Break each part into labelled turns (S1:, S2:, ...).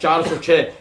S1: 406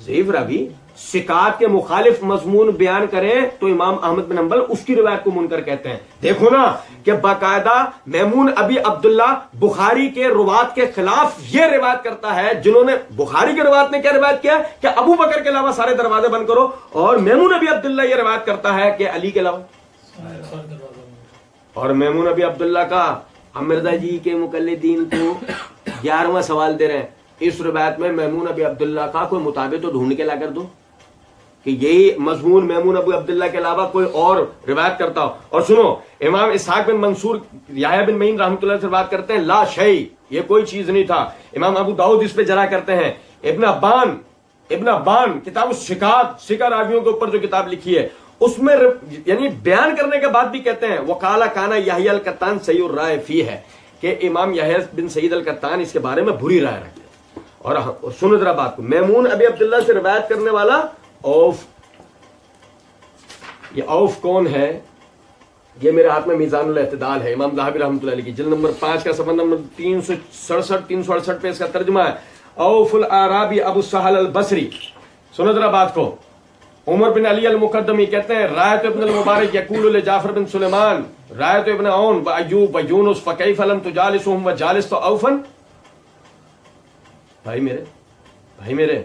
S1: ضعیف راوی ثقات کے مخالف مضمون بیان کرے تو امام احمد بن حنبل اس کی روایت کو منکر کہتے ہیں. دیکھو نا کہ باقاعدہ میمون ابی عبداللہ بخاری کے روات کے خلاف یہ روایت کرتا ہے، جنہوں نے بخاری کے روایت نے کیا روایت کیا کہ ابو بکر کے علاوہ سارے دروازے بند کرو، اور میمون ابی عبداللہ یہ روایت کرتا ہے کہ علی کے علاوہ. اور میمون ابی عبداللہ کا ہم مرزا جی کے مقلدین کو 11واں سوال دے رہے ہیں، اس روایت میں میمون ابی عبداللہ کا کوئی مطابق تو ڈھونڈ کے لا کر دو کہ یہی مضمون میمون ابو عبداللہ کے علاوہ کوئی اور روایت کرتا ہو. اور سنو، امام اسحاق بن منصور یحییٰ بن معین رحمۃ اللہ سے بات کرتے ہیں لا شیء، یہ کوئی چیز نہیں تھا. امام ابو داؤد اس پہ جرا کرتے ہیں. ابن ابان کتاب الثقات، ثقہ راویوں کے اوپر جو کتاب لکھی ہے اس میں یعنی بیان کرنے کے بعد بھی کہتے ہیں وقال کان یحییٰ القطان سیء الرائے فیہ، ہے کہ امام یحییٰ بن سعید القطان اس کے بارے میں بری رائے رکھتے ہیں. اور سنو ذرا بات کو، میمون ابی عبداللہ سے روایت کرنے والا اوف. یہ اوف کون ہے؟ یہ میرے ہاتھ میں میزان الاعتدال ہے، امام ذہبی رحمۃ اللہ علیہ کی جلد نمبر 5 کا صفحہ نمبر 368 پہ اس کا ترجمہ ہے. اوف الاعرابی ابو سہل البصری. سنو ذرا بات کو، عمر بن علی المقدمی کہتے ہیں رایت ابن المبارک یقول لجعفر بن سلیمان رایت ابن عون و ایوب و یونس فکیف لم تجالسهم وجالست اوفا. بھائی میرے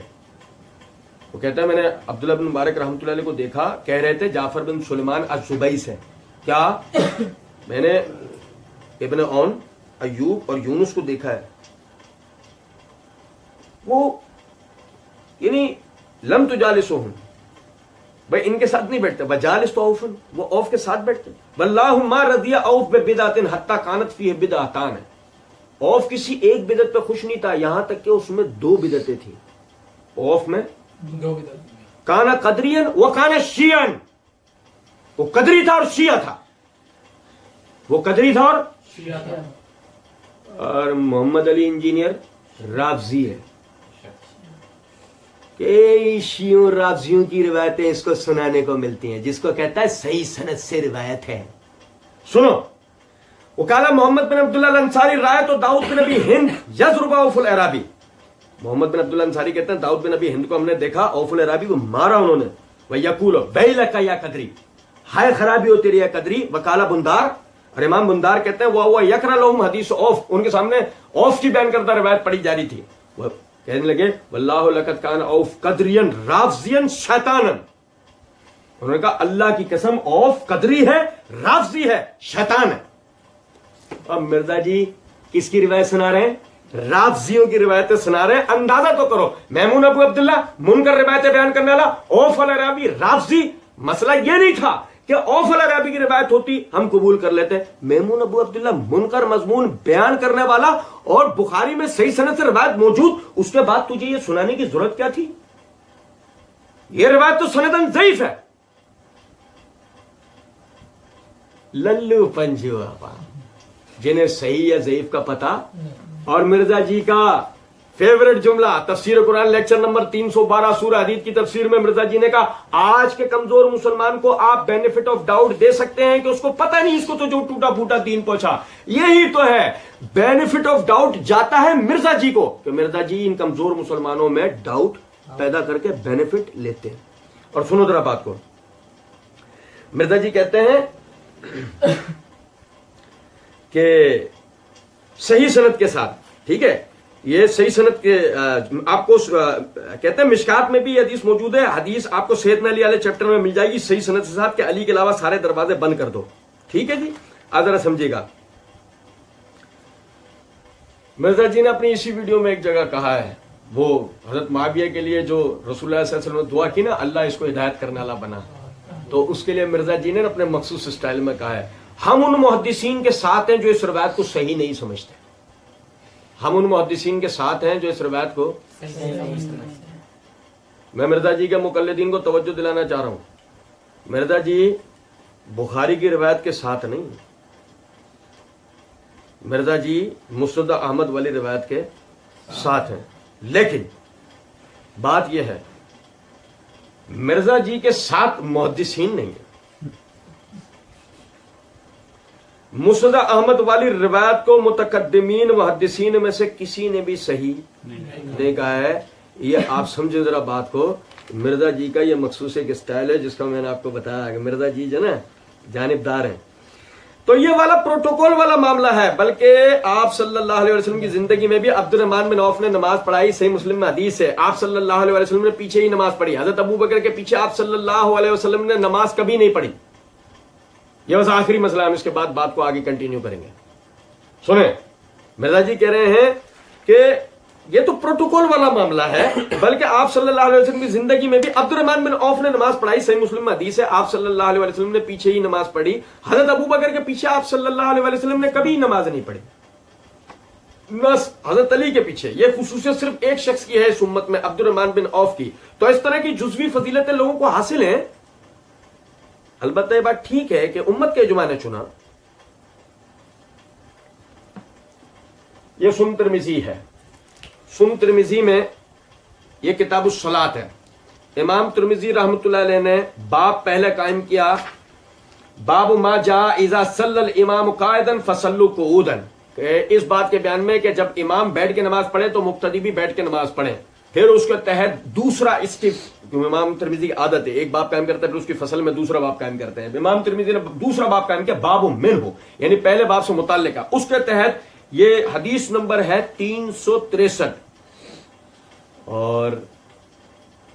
S1: وہ کہتا ہے میں نے عبداللہ بن مبارک رحمۃ اللہ علیہ کو دیکھا، کہہ رہے تھے جعفر بن سلیمان الزبئی سے، کیا میں نے ابن عون، ایوب اور یونس کو دیکھا ہے، وہ یعنی لم تجالسهم، بھائی ان کے ساتھ نہیں بیٹھتے، وجالس تو اوفن، وہ اوف کے ساتھ بیٹھتے. واللہ ما رضی اوف ببدعۃ حتی کانت فیہ بدعتان، اوف کسی ایک بدعت پہ خوش نہیں تھا یہاں تک کہ اس میں 2 بدعتیں تھیں. اوف میں 2 بدعت، کانا قدرین و کانا شیعن، وہ قدری تھا اور شیعہ تھا، وہ قدری تھا اور شیعہ تھا. اور محمد علی انجینئر رافضی ہے کہ شیعوں رافضیوں کی روایتیں اس کو سنانے کو ملتی ہیں، جس کو کہتا ہے صحیح سند سے روایت ہے. سنو، وکالا محمد بن عبداللہ الانصاری رایت و داؤد بن ابی ہند یضرب اوف الاعرابی. محمد بن عبداللہ انصاری کہتے ہیں داؤد بن ابی ہند کو ہم نے دیکھا، اوف الاعرابی کو مارا انہوں نے. ویقول ویلک یا قدری، ہائے خرابی ہو تیری یا قدری. وکالا بندار، اور امام بندار کہتے ہیں وہ یقرا لهم حدیث اوف، ان کے سامنے اوف کی بیان کردہ روایت پڑھی جا رہی تھی. وہ کہنے لگے واللہ لقد کان اوف قدرین رافضین شیطانا، انہوں نے کہا اللہ کی قسم اوف قدری ہے، رافضی ہے، شیطان ہے. اب مرزا جی کس کی روایت سنا رہے ہیں؟ رافضیوں کی روایتیں سنا رہے ہیں. اندازہ تو کرو، میمون ابو عبداللہ منکر روایتیں بیان کرنے والا، اوف الاعرابی رافضی. مسئلہ یہ نہیں تھا کہ اوف الاعرابی کی روایت ہوتی ہم قبول کر لیتے، میمون ابو عبداللہ منکر مضمون بیان کرنے والا اور بخاری میں صحیح سند سے روایت موجود، اس کے بعد تجھے یہ سنانے کی ضرورت کیا تھی؟ یہ روایت تو سندن ضعیف ہے. للو پنجو آپا جنہیں صحیح یا ضعیف کا پتہ. اور مرزا جی کا فیورٹ جملہ تفسیر قرآن لیکچر نمبر 312 سورہ حدید کی تفسیر میں مرزا جی نے کہا آج کے کمزور مسلمان کو آپ بینیفٹ آف ڈاؤٹ دے سکتے ہیں کہ اس کو پتہ نہیں، اس کو تو جو ٹوٹا پھوٹا دین پہنچا. یہی تو ہے بینیفٹ آف ڈاؤٹ جاتا ہے مرزا جی کو، کہ مرزا جی ان کمزور مسلمانوں میں ڈاؤٹ پیدا کر کے بینیفٹ لیتے ہیں. اور سنو ذرا بات کو، مرزا جی کہتے ہیں کہ صحیح سند کے ساتھ، ٹھیک ہے، یہ صحیح سند کے آپ کو کہتے ہیں مشکات میں بھی یہ حدیث موجود ہے. حدیث آپ کو سیدنا علی والے چیپٹر میں مل جائے گی صحیح سند کے ساتھ کہ علی کے علاوہ سارے دروازے بند کر دو. ٹھیک ہے جی، آج ذرا سمجھے گا. مرزا جی نے اپنی اسی ویڈیو میں ایک جگہ کہا ہے، وہ حضرت معاویہ کے لیے جو رسول اللہ صلی اللہ علیہ وسلم نے دعا کی نا اللہ اس کو ہدایت کرنے والا بنا، تو اس کے لیے مرزا جی نے اپنے مخصوص اسٹائل میں کہا ہے ہم ان محدثین کے ساتھ ہیں جو اس روایت کو صحیح نہیں سمجھتے. ہم ان محدثین کے ساتھ ہیں جو اس روایت کو میں مرزا جی کے مقلدین کو توجہ دلانا چاہ رہا ہوں. مرزا جی بخاری کی روایت کے ساتھ نہیں، مرزا جی مسند احمد والی روایت کے ساتھ ہیں. لیکن بات یہ ہے مرزا جی کے ساتھ محدثین نہیں ہیں. مسند احمد والی روایت کو متقدمین محدثین میں سے کسی نے بھی صحیح نہیں کہا ہے. یہ آپ سمجھے ذرا بات کو. مرزا جی کا یہ مخصوص ایک اسٹائل ہے جس کا میں نے آپ کو بتایا کہ مرزا جی جو نا جانبدار ہیں. تو یہ والا پروٹوکول والا معاملہ ہے. بلکہ آپ صلی اللہ علیہ وسلم کی زندگی میں بھی عبد الرحمن بن عوف نے نماز پڑھائی. صحیح مسلم میں حدیث ہے آپ صلی اللہ علیہ وسلم نے پیچھے ہی نماز پڑھی. حضرت ابو بکر کے پیچھے آپ صلی اللہ علیہ وسلم نے نماز کبھی نہیں پڑھی. یہ بس آخری مسئلہ, ہم اس کے بعد بات کو آگے کنٹینیو کریں گے. سنیں, مرزا جی کہہ رہے ہیں کہ یہ تو پروٹوکول والا معاملہ ہے. بلکہ آپ صلی اللہ علیہ وسلم کی زندگی میں بھی عبد الرحمن بن عوف نے نماز پڑھائی. صحیح مسلم میں حدیث ہے آپ صلی اللہ علیہ وسلم نے پیچھے ہی نماز پڑھی. حضرت ابو بکر کے پیچھے آپ صلی اللہ علیہ وسلم نے کبھی نماز نہیں پڑھی, بس حضرت علی کے پیچھے. یہ خصوصیت صرف ایک شخص کی ہے اس امت میں, عبد الرحمن بن عوف کی. تو اس طرح کی جزوی فضیلتیں لوگوں کو حاصل ہیں. البتہ یہ بات ٹھیک ہے کہ امت کے اجماع نے چنا. یہ سنن ترمذی ہے. سنن ترمذی میں یہ کتاب الصلاۃ ہے. امام ترمذی رحمۃ اللہ علیہ نے باب پہلے قائم کیا, باب ما جاء اذا صلی الامام قاعدا فصلوا قعودا. اس بات کے بیان میں کہ جب امام بیٹھ کے نماز پڑھے تو مقتدی بھی بیٹھ کے نماز پڑھیں. پھر اس کے تحت دوسرا اس کی امام ترمذی کی عادت ہے, ایک باب قائم کرتا ہے پھر اس کی فصل میں دوسرا باب قائم کرتے ہیں. امام ترمذی نے دوسرا باب قائم کیا باب منہ, یعنی پہلے باب سے متعلق ہے. اس کے تحت یہ حدیث نمبر ہے 363. اور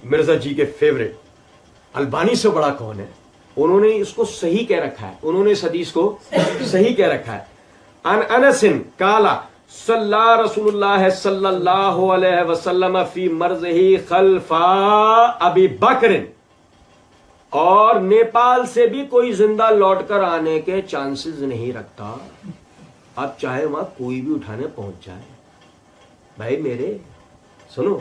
S1: مرزا جی کے فیوریٹ البانی سے بڑا کون ہے, انہوں نے اس کو صحیح کہہ رکھا ہے. انہوں نے اس حدیث کو صحیح کہہ رکھا ہے. ان انس قال صلی رسول اللہ صلی اللہ علیہ وسلم فی مرضہ خلف ابی بکر. اور نیپال سے بھی کوئی زندہ لوٹ کر آنے کے چانسز نہیں رکھتا. آپ چاہے وہاں کوئی بھی اٹھانے پہنچ جائے. بھائی میرے سنو,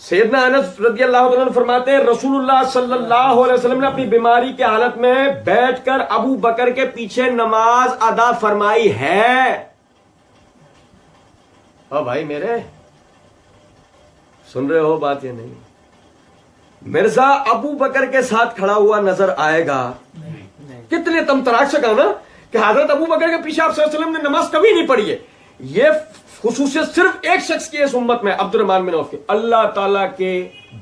S1: سیدنا انس رضی اللہ عنہ فرماتے ہیں رسول اللہ صلی اللہ علیہ وسلم نے اپنی بیماری کی حالت میں بیٹھ کر ابو بکر کے پیچھے نماز ادا فرمائی ہے. او بھائی میرے سن رہے ہو بات یا نہیں؟ مرزا ابو بکر کے ساتھ کھڑا ہوا نظر آئے گا. کتنے تم تراک سے کہا نا کہ حضرت ابو بکر کے پیچھے آپ صلی اللہ علیہ وسلم نے نماز کبھی نہیں پڑھی ہے. یہ خصوصیت صرف ایک شخص کی اس امت میں, عبد الرحمن بن عوف کی. اللہ تعالیٰ کے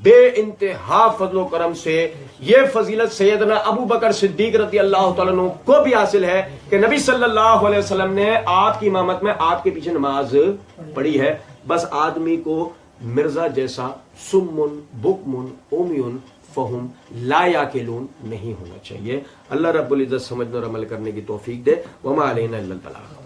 S1: بے انتہا فضل و کرم سے یہ فضیلت سیدنا ابو بکر صدیق رضی اللہ تعالیٰ عنہ کو بھی حاصل ہے کہ نبی صلی اللہ علیہ وسلم نے آپ کی امامت میں آپ کے پیچھے نماز پڑھی ہے. بس آدمی کو مرزا جیسا سمن بکمن اومیون فہم لا یاکلون نہیں ہونا چاہیے. اللہ رب العزت سمجھنے اور عمل کرنے کی توفیق دے. وما علینا الا البلاغ.